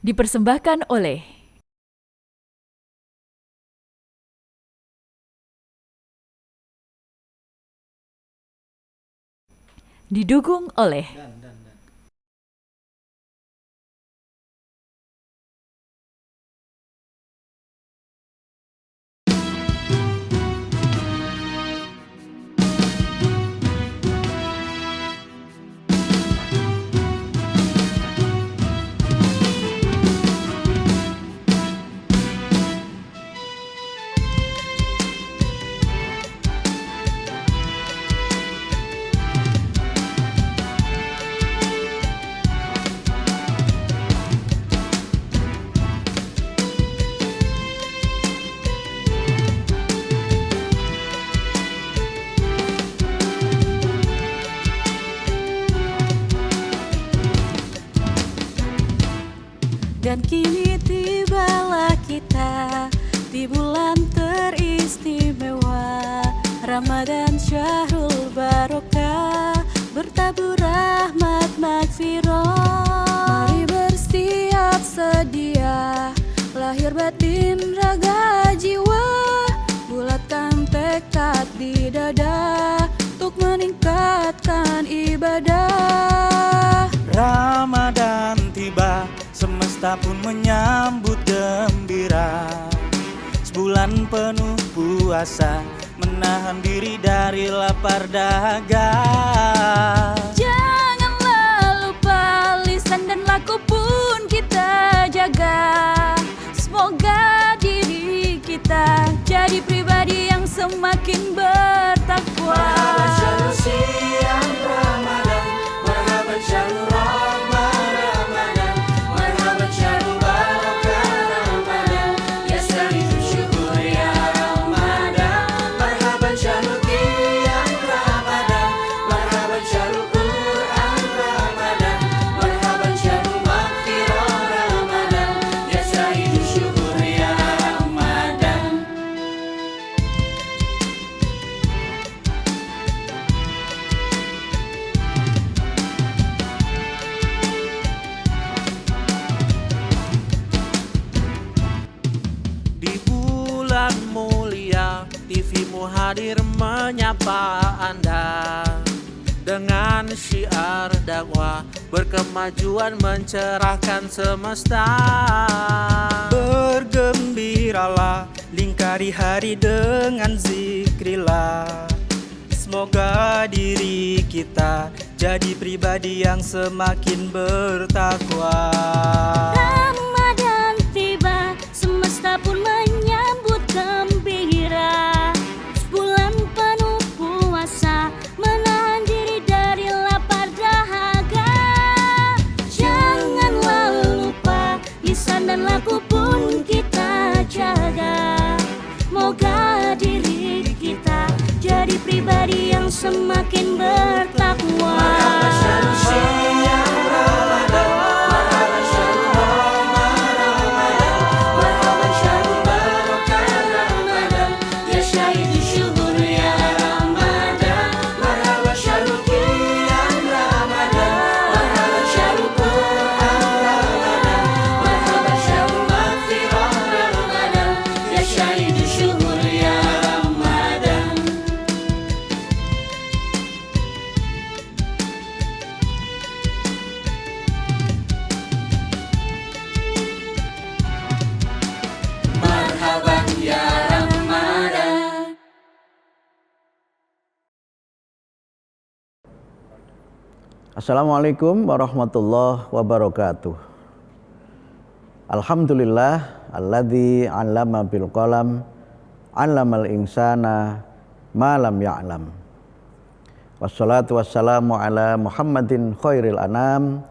Dipersembahkan oleh didukung oleh Dan kini tibalah kita di bulan teristimewa Ramadan Syahrul Barokah, bertabur rahmat magfirah. Mari bersiap sedia, lahir batin raga jiwa, bulatkan tekad di dada untuk meningkatkan ibadah. Ramadan tiba, semesta pun menyambut gembira. Sebulan penuh puasa, menahan diri dari lapar dahaga. Janganlah lupa lisan dan laku pun kita jaga. Semoga diri kita jadi pribadi yang semakin bertakwa. TV-mu hadir menyapa Anda dengan syiar dakwah, berkemajuan mencerahkan semesta. Bergembiralah, lingkari hari dengan zikrillah. Semoga diri kita jadi pribadi yang semakin bertakwa. Ramadan tiba, semesta pun menyambut gembira. Sebulan penuh puasa, menahan diri dari lapar dahaga. Janganlah lupa, lisan dan laku pun kita jaga. Moga diri kita jadi pribadi yang semakin bertakwa. Assalamualaikum warahmatullahi wabarakatuh. Alhamdulillah alladzi 'allama bil qalam 'allamal insana ma lam ya'lam. Wassalatu wassalamu ala Muhammadin khairil anam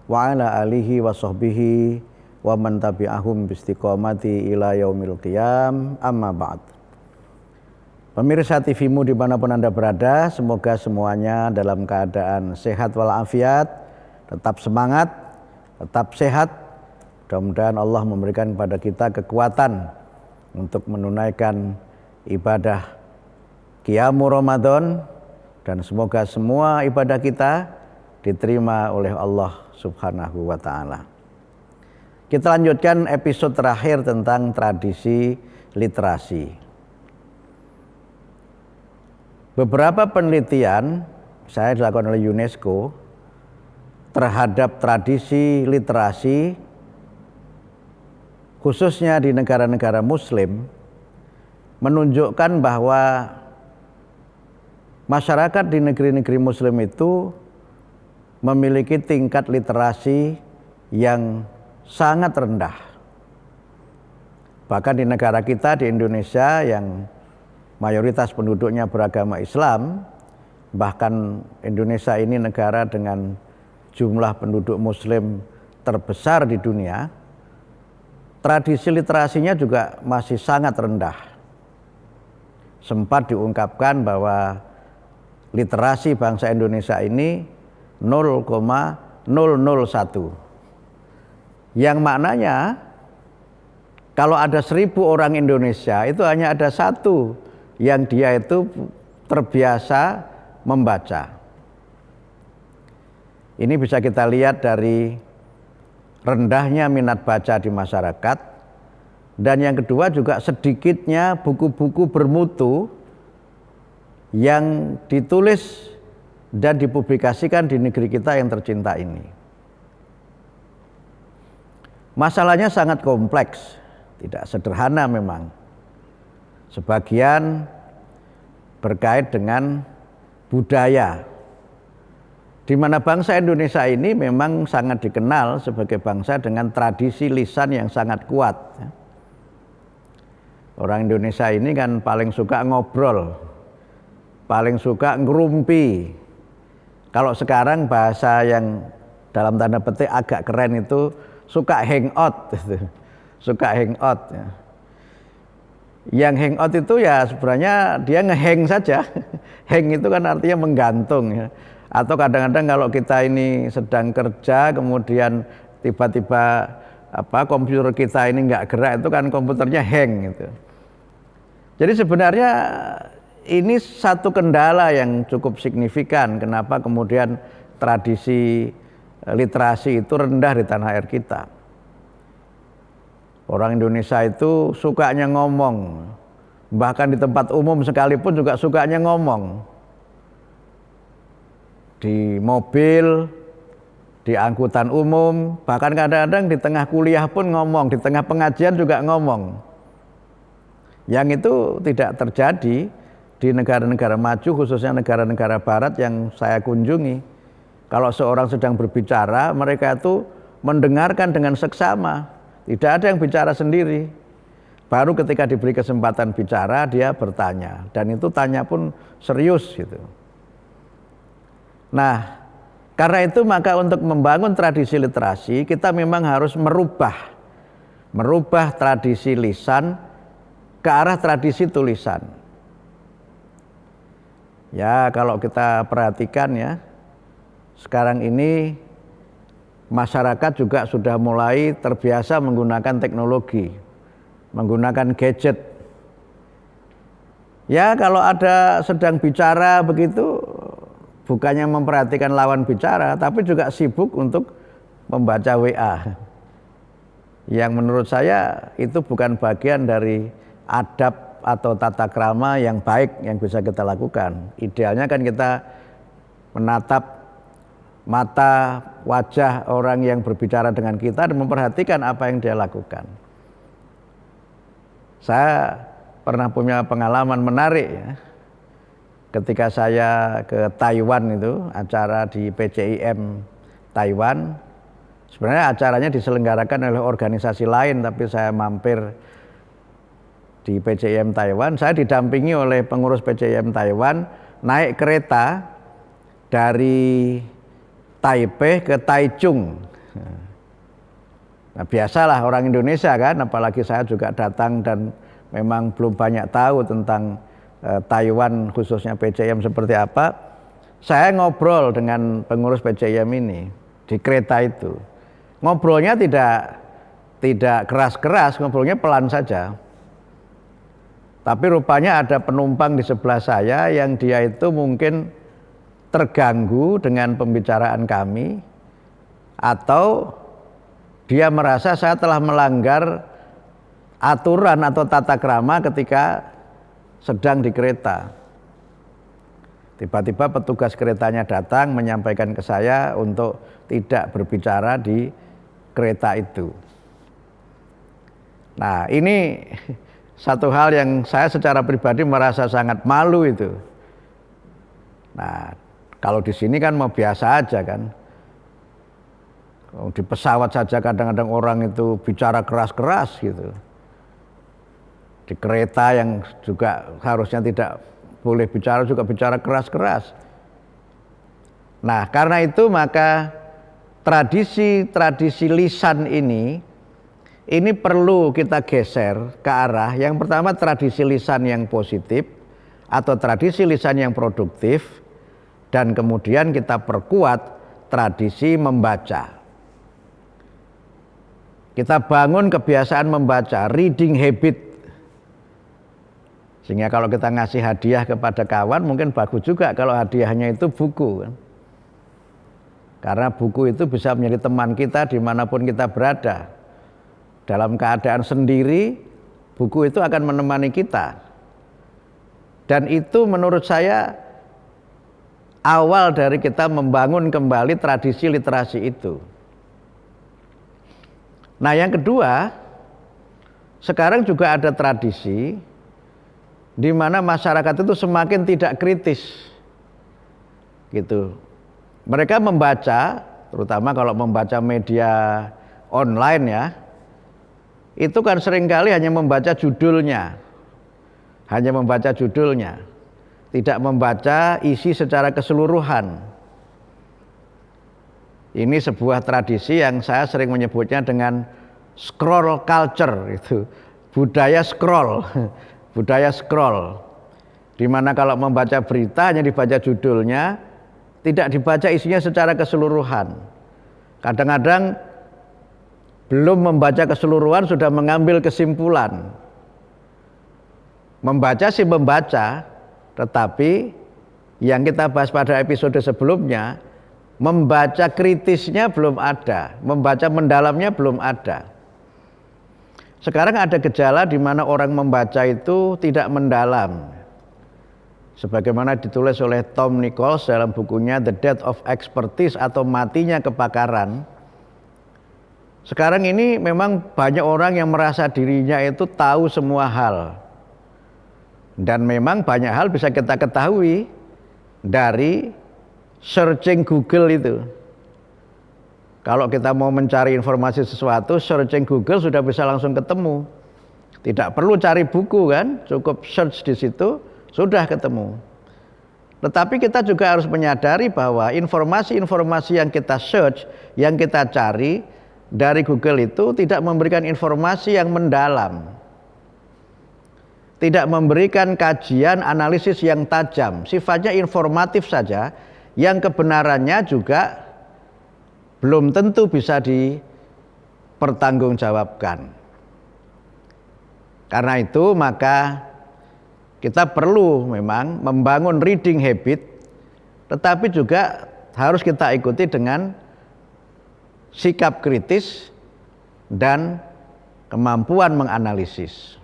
wa ala alihi wa sahbihi wa man tabi'ahum biistiqomati ila yaumil qiyam, amma ba'd. Pemirsa TV-mu dimanapun Anda berada, semoga semuanya dalam keadaan sehat walafiat, tetap semangat, tetap sehat. Mudah-mudahan Allah memberikan kepada kita kekuatan untuk menunaikan ibadah Qiyamul Ramadan, dan semoga semua ibadah kita diterima oleh Allah Subhanahu wa Ta'ala. Kita lanjutkan episode terakhir tentang tradisi literasi. Beberapa penelitian saya dilakukan oleh UNESCO terhadap tradisi literasi khususnya di negara-negara muslim menunjukkan bahwa masyarakat di negeri-negeri muslim itu memiliki tingkat literasi yang sangat rendah. Bahkan di negara kita, di Indonesia yang mayoritas penduduknya beragama Islam, bahkan Indonesia ini negara dengan jumlah penduduk muslim terbesar di dunia, tradisi literasinya juga masih sangat rendah. Sempat diungkapkan bahwa literasi bangsa Indonesia ini 0,001. Yang maknanya kalau ada 1000 orang Indonesia itu hanya ada 1 yang dia itu terbiasa membaca. Ini bisa kita lihat dari rendahnya minat baca di masyarakat, dan yang kedua juga sedikitnya buku-buku bermutu yang ditulis dan dipublikasikan di negeri kita yang tercinta ini. Masalahnya sangat kompleks, tidak sederhana memang. Sebagian berkait dengan budaya, di mana bangsa Indonesia ini memang sangat dikenal sebagai bangsa dengan tradisi lisan yang sangat kuat. Orang Indonesia ini kan paling suka ngobrol, paling suka ngerumpi. Kalau sekarang bahasa yang dalam tanda petik agak keren itu suka hangout, suka hangout. Yang hangout itu ya sebenarnya dia ngehang saja. Hang itu kan artinya menggantung ya. Atau kadang-kadang kalau kita ini sedang kerja kemudian tiba-tiba komputer kita ini nggak gerak, itu kan komputernya hang gitu. Jadi sebenarnya ini satu kendala yang cukup signifikan kenapa kemudian tradisi literasi itu rendah di tanah air kita. Orang Indonesia itu sukanya ngomong, bahkan di tempat umum sekalipun juga sukanya ngomong. Di mobil, di angkutan umum, bahkan kadang-kadang di tengah kuliah pun ngomong, di tengah pengajian juga ngomong. Yang itu tidak terjadi di negara-negara maju, khususnya negara-negara barat yang saya kunjungi. Kalau seorang sedang berbicara, mereka itu mendengarkan dengan seksama, tidak ada yang bicara sendiri. Baru ketika diberi kesempatan bicara, dia bertanya, dan itu tanya pun serius gitu. Nah, karena itu maka untuk membangun tradisi literasi, kita memang harus merubah tradisi lisan ke arah tradisi tulisan. Ya, kalau kita perhatikan ya, sekarang ini masyarakat juga sudah mulai terbiasa menggunakan teknologi, menggunakan gadget. Ya, kalau ada sedang bicara begitu, bukannya memperhatikan lawan bicara, tapi juga sibuk untuk membaca WA. Yang menurut saya itu bukan bagian dari adab atau tata krama yang baik yang bisa kita lakukan. Idealnya kan kita menatap mata wajah orang yang berbicara dengan kita dan memperhatikan apa yang dia lakukan. Saya pernah punya pengalaman menarik ya. Ketika saya ke Taiwan itu, acara di PCIM Taiwan, sebenarnya acaranya diselenggarakan oleh organisasi lain, tapi saya mampir di PCIM Taiwan. Saya didampingi oleh pengurus PCIM Taiwan, naik kereta dari Taipei ke Taichung. Nah, biasalah orang Indonesia kan, apalagi saya juga datang dan memang belum banyak tahu tentang Taiwan khususnya PCIM seperti apa. Saya ngobrol dengan pengurus PCIM ini di kereta itu. Ngobrolnya tidak keras-keras, ngobrolnya pelan saja. Tapi rupanya ada penumpang di sebelah saya yang dia itu mungkin terganggu dengan pembicaraan kami, atau dia merasa saya telah melanggar aturan atau tata krama ketika sedang di kereta. Tiba-tiba petugas keretanya datang menyampaikan ke saya untuk tidak berbicara di kereta itu. Nah, ini satu hal yang saya secara pribadi merasa sangat malu itu. Nah, kalau di sini kan mau biasa aja kan. Di pesawat saja kadang-kadang orang itu bicara keras-keras gitu. Di kereta yang juga harusnya tidak boleh bicara juga bicara keras-keras. Nah, karena itu maka tradisi lisan ini perlu kita geser ke arah yang pertama tradisi lisan yang positif atau tradisi lisan yang produktif, dan kemudian kita perkuat tradisi membaca. Kita bangun kebiasaan membaca, reading habit. Sehingga kalau kita ngasih hadiah kepada kawan mungkin bagus juga kalau hadiahnya itu buku kan. Karena buku itu bisa menjadi teman kita dimanapun kita berada. Dalam keadaan sendiri, buku itu akan menemani kita. Dan itu menurut saya awal dari kita membangun kembali tradisi literasi itu. Nah, yang kedua, sekarang juga ada tradisi di mana masyarakat itu semakin tidak kritis. Gitu. Mereka membaca, terutama kalau membaca media online ya, itu kan seringkali hanya membaca judulnya. Hanya membaca judulnya. Tidak membaca isi secara keseluruhan. Ini sebuah tradisi yang saya sering menyebutnya dengan scroll culture, itu budaya scroll, budaya scroll, di mana kalau membaca berita hanya dibaca judulnya, tidak dibaca isinya secara keseluruhan. Kadang-kadang belum membaca keseluruhan sudah mengambil kesimpulan. Membaca sih membaca, tetapi yang kita bahas pada episode sebelumnya, membaca kritisnya belum ada, membaca mendalamnya belum ada. Sekarang ada gejala di mana orang membaca itu tidak mendalam. Sebagaimana ditulis oleh Tom Nichols dalam bukunya The Death of Expertise atau Matinya Kepakaran. Sekarang ini memang banyak orang yang merasa dirinya itu tahu semua hal. Dan memang banyak hal bisa kita ketahui dari searching Google itu. Kalau kita mau mencari informasi sesuatu, searching Google sudah bisa langsung ketemu. Tidak perlu cari buku kan, cukup search di situ, sudah ketemu. Tetapi kita juga harus menyadari bahwa informasi-informasi yang kita search, yang kita cari dari Google itu tidak memberikan informasi yang mendalam. Tidak memberikan kajian analisis yang tajam, sifatnya informatif saja, yang kebenarannya juga belum tentu bisa dipertanggungjawabkan. Karena itu maka kita perlu memang membangun reading habit, tetapi juga harus kita ikuti dengan sikap kritis dan kemampuan menganalisis.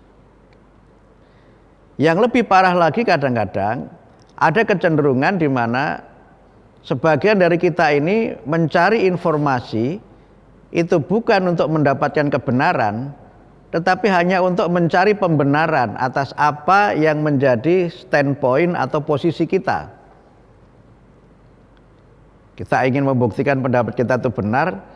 Yang lebih parah lagi kadang-kadang ada kecenderungan di mana sebagian dari kita ini mencari informasi itu bukan untuk mendapatkan kebenaran, tetapi hanya untuk mencari pembenaran atas apa yang menjadi standpoint atau posisi kita. Kita ingin membuktikan pendapat kita itu benar,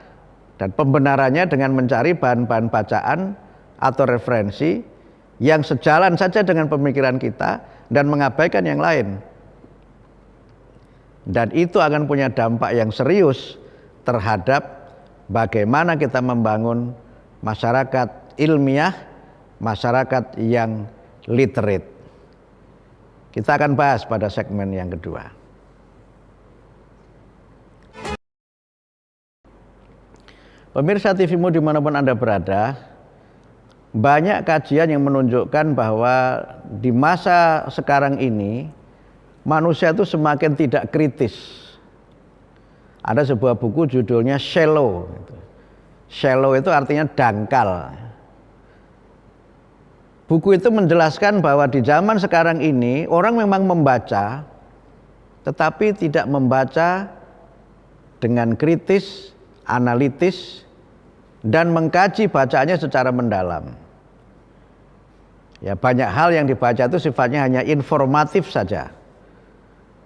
dan pembenarannya dengan mencari bahan-bahan bacaan atau referensi yang sejalan saja dengan pemikiran kita dan mengabaikan yang lain. Dan itu akan punya dampak yang serius terhadap bagaimana kita membangun masyarakat ilmiah, masyarakat yang literate. Kita akan bahas pada segmen yang kedua. Pemirsa TVmu dimanapun Anda berada, banyak kajian yang menunjukkan bahwa di masa sekarang ini manusia itu semakin tidak kritis. Ada sebuah buku judulnya Shallow. Shallow itu artinya dangkal. Buku itu menjelaskan bahwa di zaman sekarang ini orang memang membaca, tetapi tidak membaca dengan kritis, analitis, dan mengkaji bacaannya secara mendalam. Ya, banyak hal yang dibaca itu sifatnya hanya informatif saja,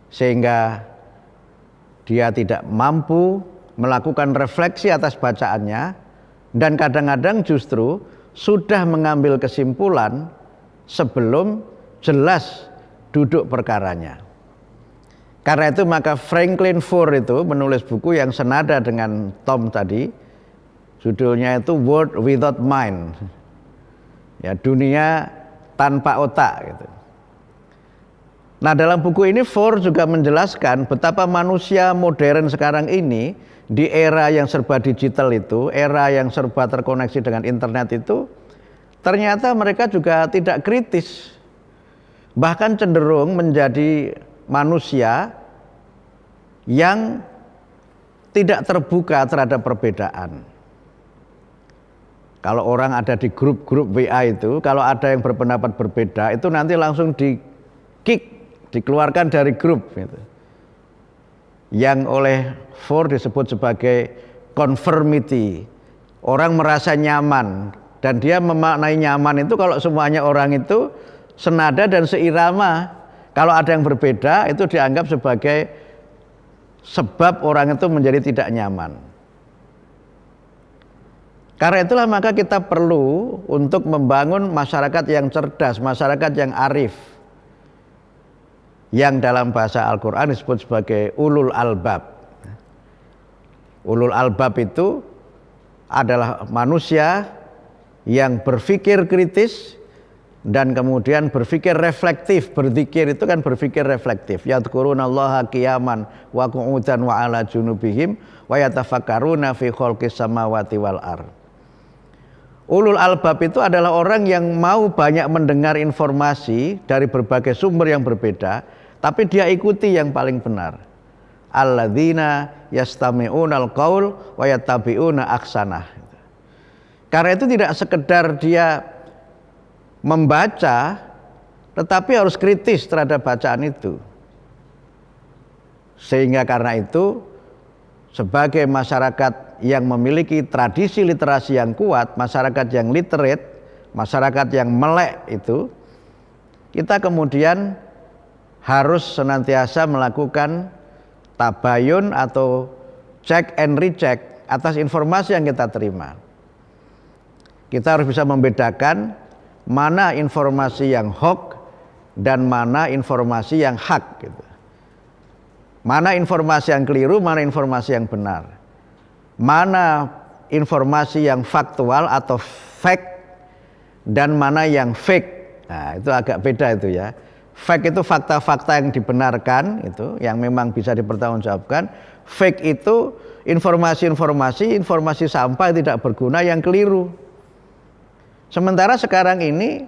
sehingga dia tidak mampu melakukan refleksi atas bacaannya, dan kadang-kadang justru sudah mengambil kesimpulan sebelum jelas duduk perkaranya. Karena itu maka Franklin Foer itu menulis buku yang senada dengan Tom tadi, judulnya itu World Without Mind, ya, dunia tanpa otak gitu. Nah, dalam buku ini Foer juga menjelaskan betapa manusia modern sekarang ini di era yang serba digital itu, era yang serba terkoneksi dengan internet itu, ternyata mereka juga tidak kritis, bahkan cenderung menjadi manusia yang tidak terbuka terhadap perbedaan. Kalau orang ada di grup-grup WA itu, kalau ada yang berpendapat berbeda, itu nanti langsung di-kick, dikeluarkan dari grup gitu. Yang oleh Foer disebut sebagai conformity. Orang merasa nyaman, dan dia memaknai nyaman itu kalau semuanya orang itu senada dan seirama. Kalau ada yang berbeda itu dianggap sebagai sebab orang itu menjadi tidak nyaman. Karena itulah maka kita perlu untuk membangun masyarakat yang cerdas, masyarakat yang arif, yang dalam bahasa Al-Quran disebut sebagai ulul albab. Ulul albab itu adalah manusia yang berpikir kritis dan kemudian berpikir reflektif. Berzikir itu kan berpikir reflektif. Yadhkurunallaha qiyaman wa qu'udan wa ala junubihim wa yatafakkaruna fi khalqis samawati wal ardh. Ulul albab itu adalah orang yang mau banyak mendengar informasi dari berbagai sumber yang berbeda, tapi dia ikuti yang paling benar. Alladzina yastami'unal qaul wa yattabi'una ahsanah. Karena itu tidak sekedar dia membaca, tetapi harus kritis terhadap bacaan itu. Sehingga karena itu sebagai masyarakat yang memiliki tradisi literasi yang kuat, masyarakat yang literate, masyarakat yang melek itu, kita kemudian harus senantiasa melakukan tabayun atau check and recheck atas informasi yang kita terima. Kita harus bisa membedakan mana informasi yang hoax dan mana informasi yang hak gitu. Mana informasi yang keliru, mana informasi yang benar. Mana informasi yang faktual atau fact dan mana yang fake. Nah, itu agak beda itu ya. Fact itu fakta-fakta yang dibenarkan itu, yang memang bisa dipertanggungjawabkan. Fake itu informasi sampah yang tidak berguna, yang keliru. Sementara sekarang ini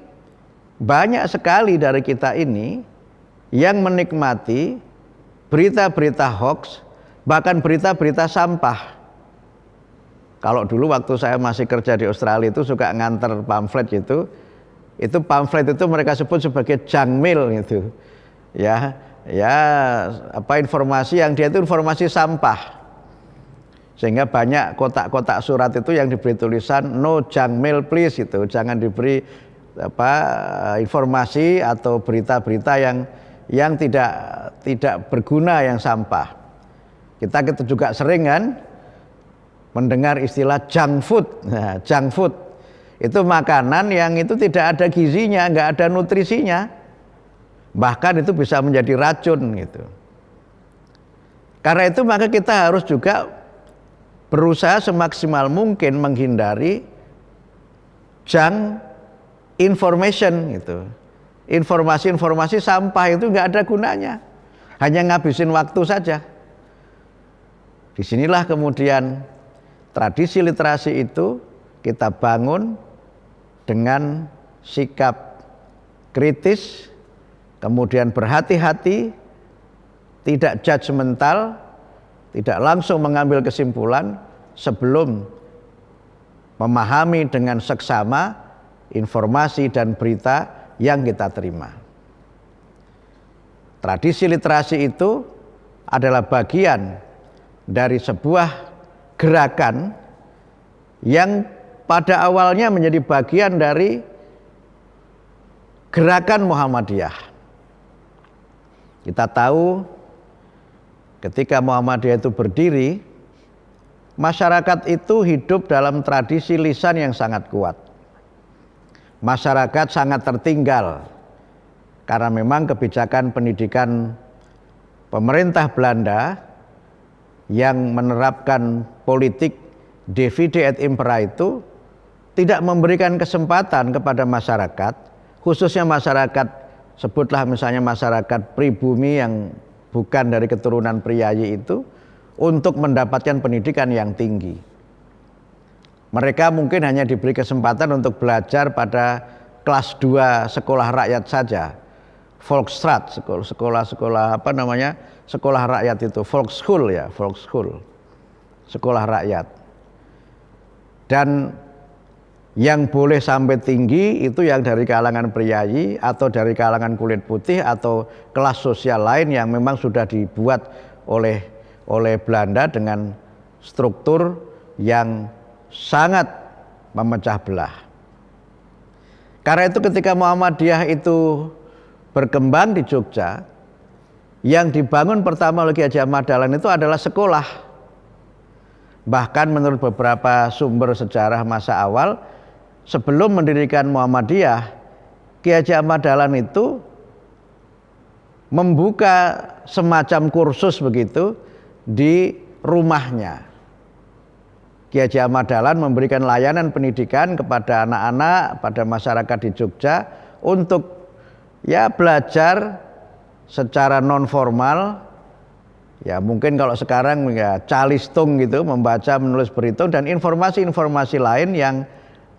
banyak sekali dari kita ini yang menikmati berita-berita hoax, bahkan berita-berita sampah. Kalau dulu waktu saya masih kerja di Australia itu suka nganter pamflet gitu. Itu pamflet itu mereka sebut sebagai junk mail gitu. Ya, apa informasi yang dia itu informasi sampah. Sehingga banyak kotak-kotak surat itu yang diberi tulisan no junk mail please itu. Jangan diberi informasi atau berita-berita yang tidak berguna, yang sampah. Kita juga sering kan mendengar istilah junk food. Nah, junk food itu makanan yang itu tidak ada gizinya, nggak ada nutrisinya, bahkan itu bisa menjadi racun gitu. Karena itu maka kita harus juga berusaha semaksimal mungkin menghindari junk information gitu. Informasi-informasi sampah itu nggak ada gunanya, hanya ngabisin waktu saja. Disinilah kemudian tradisi literasi itu kita bangun dengan sikap kritis, kemudian berhati-hati, tidak judgmental, tidak langsung mengambil kesimpulan sebelum memahami dengan seksama informasi dan berita yang kita terima. Tradisi literasi itu adalah bagian dari sebuah gerakan yang pada awalnya menjadi bagian dari gerakan Muhammadiyah. Kita tahu ketika Muhammadiyah itu berdiri, masyarakat itu hidup dalam tradisi lisan yang sangat kuat. Masyarakat sangat tertinggal karena memang kebijakan pendidikan pemerintah Belanda yang menerapkan politik divide et impera itu tidak memberikan kesempatan kepada masyarakat, khususnya masyarakat, sebutlah misalnya masyarakat pribumi yang bukan dari keturunan priayi itu, untuk mendapatkan pendidikan yang tinggi. Mereka mungkin hanya diberi kesempatan untuk belajar pada kelas 2 sekolah rakyat saja, Volksstraat, sekolah apa namanya, sekolah rakyat itu, Volksschule ya, Volksschule, sekolah rakyat. Dan yang boleh sampai tinggi itu yang dari kalangan priayi atau dari kalangan kulit putih atau kelas sosial lain yang memang sudah dibuat oleh Belanda dengan struktur yang sangat memecah belah. Karena itu ketika Muhammadiyah itu berkembang di Jogja, yang dibangun pertama oleh Ki Haji Ahmad Dahlan itu adalah sekolah. Bahkan menurut beberapa sumber sejarah masa awal, sebelum mendirikan Muhammadiyah, Ki Haji Ahmad Dahlan itu membuka semacam kursus begitu di rumahnya. Ki Haji Ahmad Dahlan memberikan layanan pendidikan kepada anak-anak, pada masyarakat di Jogja untuk ya belajar secara non formal. Ya mungkin kalau sekarang ya calistung gitu, membaca, menulis, berhitung dan informasi-informasi lain yang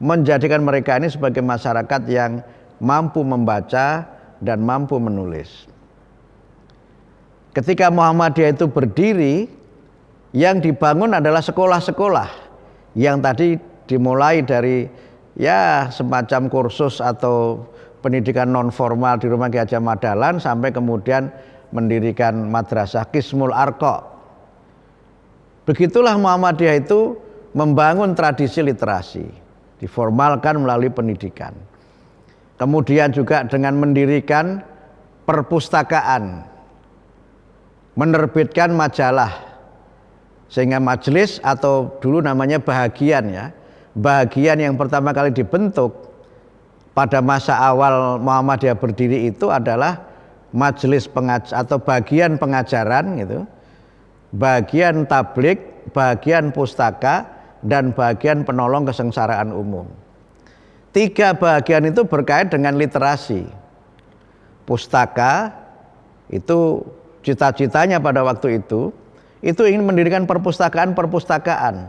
menjadikan mereka ini sebagai masyarakat yang mampu membaca dan mampu menulis. Ketika Muhammadiyah itu berdiri, yang dibangun adalah sekolah-sekolah yang tadi dimulai dari ya semacam kursus atau pendidikan non formal di rumah Ki Haji Ahmad Dahlan sampai kemudian mendirikan Madrasah Qismul Arqa. Begitulah Muhammadiyah itu membangun tradisi literasi, diformalkan melalui pendidikan. Kemudian juga dengan mendirikan perpustakaan, menerbitkan majalah, sehingga majelis atau dulu namanya bahagian ya, bahagian yang pertama kali dibentuk pada masa awal Muhammadiyah berdiri itu adalah majelis atau bagian pengajaran gitu, bagian tablik, bagian pustaka, dan bagian penolong kesengsaraan umum. 3 bagian itu berkait dengan literasi. Pustaka itu cita-citanya pada waktu itu ingin mendirikan perpustakaan-perpustakaan,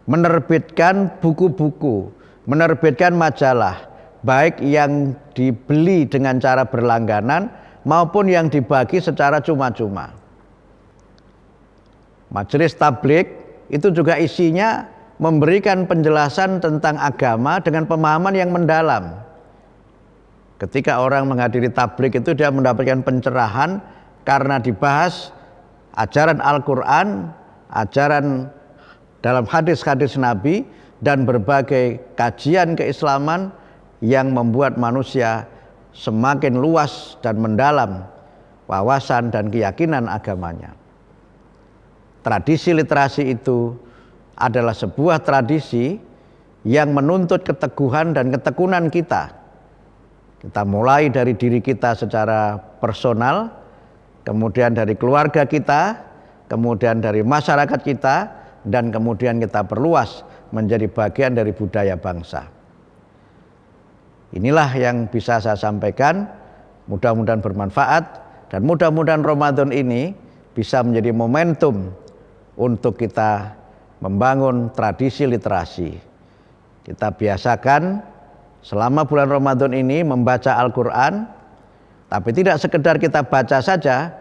menerbitkan buku-buku, menerbitkan majalah, baik yang dibeli dengan cara berlangganan maupun yang dibagi secara cuma-cuma. Majelis tablik itu juga isinya memberikan penjelasan tentang agama dengan pemahaman yang mendalam. Ketika orang menghadiri tablik itu dia mendapatkan pencerahan karena dibahas ajaran Al-Quran, ajaran dalam hadis-hadis Nabi, dan berbagai kajian keislaman yang membuat manusia semakin luas dan mendalam wawasan dan keyakinan agamanya. Tradisi literasi itu adalah sebuah tradisi yang menuntut keteguhan dan ketekunan kita. Kita mulai dari diri kita secara personal, kemudian dari keluarga kita, kemudian dari masyarakat kita, dan kemudian kita perluas menjadi bagian dari budaya bangsa. Inilah yang bisa saya sampaikan, mudah-mudahan bermanfaat dan mudah-mudahan Ramadan ini bisa menjadi momentum untuk kita membangun tradisi literasi. Kita biasakan selama bulan Ramadan ini membaca Al-Quran, tapi tidak sekedar kita baca saja,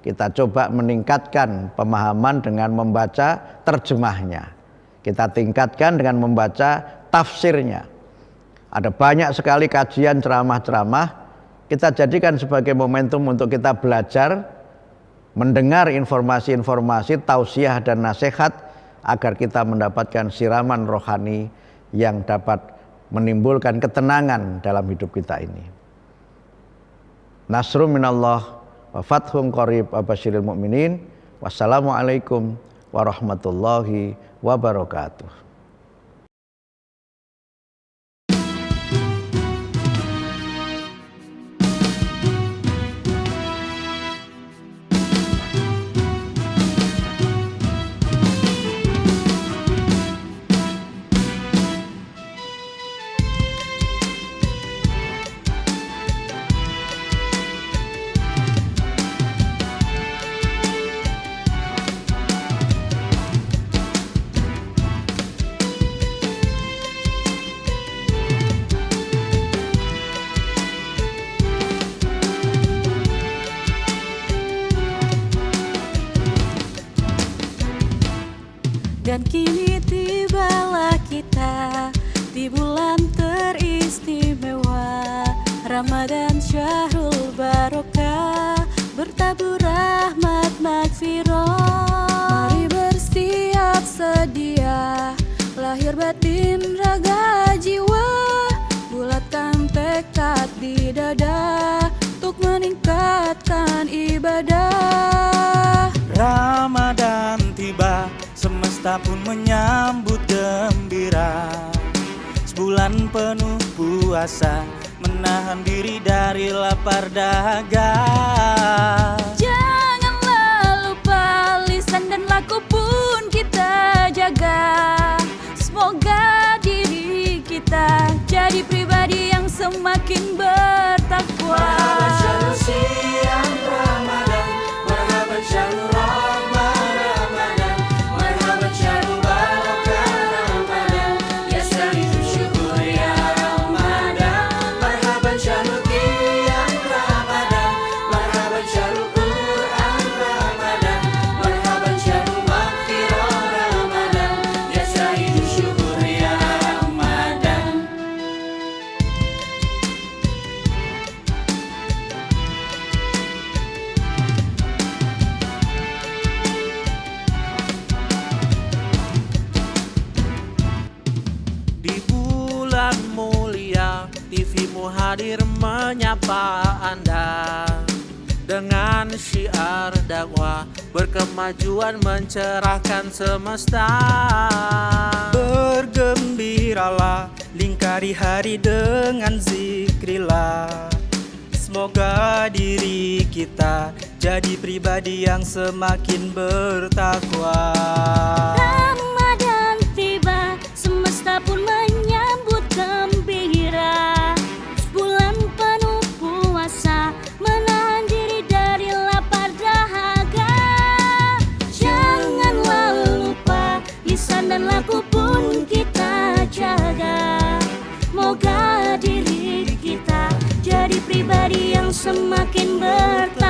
kita coba meningkatkan pemahaman dengan membaca terjemahnya. Kita tingkatkan dengan membaca tafsirnya. Ada banyak sekali kajian ceramah-ceramah, kita jadikan sebagai momentum untuk kita belajar, mendengar informasi-informasi, tausiah dan nasihat agar kita mendapatkan siraman rohani yang dapat menimbulkan ketenangan dalam hidup kita ini. Nasrun minallah wa fathun qarib wa basyiril mu'minin. Wassalamualaikum warahmatullahi wabarakatuh. Dan kini tibalah kita di bulan teristimewa Ramadan Syahrul Barokah, bertabur rahmat magfirah. Mari bersiap sedia, lahir batin raga jiwa, bulatkan tekad di dada untuk meningkatkan ibadah. Ramadan tiba, semesta pun menyambut gembira. Sebulan penuh puasa, menahan diri dari lapar dahaga. Janganlah lupa lisan dan laku pun kita jaga. Semoga diri kita jadi pribadi yang semakin bertakwa. TV-mu hadir menyapa Anda dengan syiar dakwah berkemajuan mencerahkan semesta. Bergembiralah, lingkari hari dengan zikrillah. Semoga diri kita jadi pribadi yang semakin bertakwa. Ramadan tiba, semesta pun menyambut gembira. Sebulan penuh puasa, menahan diri dari lapar dahaga. Janganlah lupa, lisan dan laku pun kita jaga. Moga diri kita jadi pribadi yang semakin bertakwa.